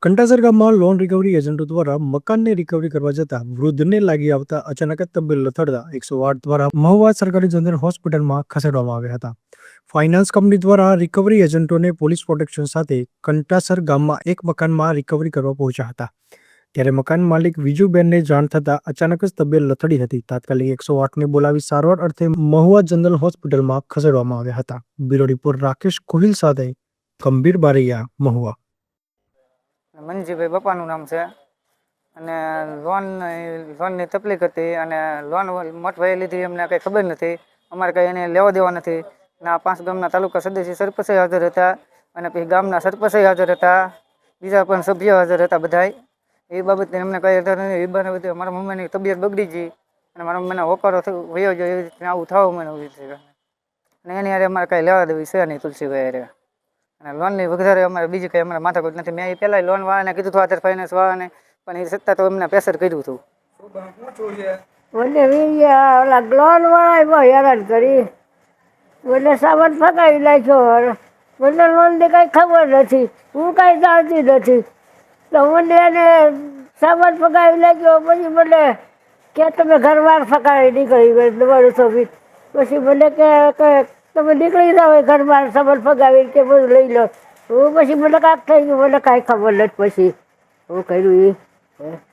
કંટાસર ગામમાં loan recovery એજન્ટો દ્વારા મકાનની રિકવરી કરવા જતા વૃદ્ધને લાગી આવતા અચાનક જ તબિયત લથડતા 108 દ્વારા મહુવા સરકારી જનરલ હોસ્પિટલમાં ખસેડવામાં આવ્યા હતા. ફાઇનાન્સ કંપની દ્વારા રિકવરી એજન્ટોને પોલીસ પ્રોટેક્શન સાથે કંટાસર ગામમાં એક મકાનમાં રિકવરી કરવા પહોંચ્યા હતા. ત્યારે મકાન માલિક વિજુબેનને જાણ થતાં અચાનક જ તબિયત લથડી હતી. તાત્કાલિક 108ને બોલાવી સારવાર અર્થે મહુવા જનરલ હોસ્પિટલમાં ખસેડવામાં આવ્યા હતા. બ્યુરો રિપોર્ટ રાકેશ કોહિલ સાથે ગંભીર બારૈયા, મહુવા. મનજીભાઈ બાપાનું નામ છે અને લોનની તકલીફ હતી અને લોન મોટભાઈએ લીધી અમને કંઈ ખબર નથી. અમારે કંઈ એને લેવા દેવા નથી. ના 5 ગામના તાલુકા સદસ્ય સરપંચ હાજર હતા અને પછી ગામના સરપંચ હાજર હતા, બીજા પણ સભ્યો હાજર હતા. બધાય એ બાબતે અમને કંઈ આધાર નથી. એ બાબતે મારા મમ્મીની તબિયત બગડી ગઈ અને મારા મમ્મીને હોકારો વયો ગયો. એવી રીતના આવું થવું મને અને એની હારે અમારે કંઈ લેવા દેવી છે નહીં તુલસીભાઈ હારે. અને લોનની વધારે અમારે બીજી કંઈ અમારે માથાકૂટ નથી. મેં એ પહેલાં લોન વાળાને કીધું હતું, આધાર ફાઇનાન્સ વાળાને, પણ એ સત્તા તો એમને પ્રેશર કર્યું હતું. ઓલા લોન વાળા હેરાન કરી મને સામાન ફગાવી નાખ્યો. મને લોનની કાંઈ ખબર નથી, હું કાંઈ જાણતી નથી. તો મને એને સામાન ફગાવી નાખ્યો. પછી મને કે તમે ઘરવાર ફગાવી નીકળી તમારું છોકરી. પછી મને કે તમે નીકળી જાઓ ઘરમાં સામાન ફગાવી કે બધું લઈ લો. હું પછી મને કાંઈક થઈ ગયું, મને કાંઈ ખબર નથી. પછી હું કર્યું એ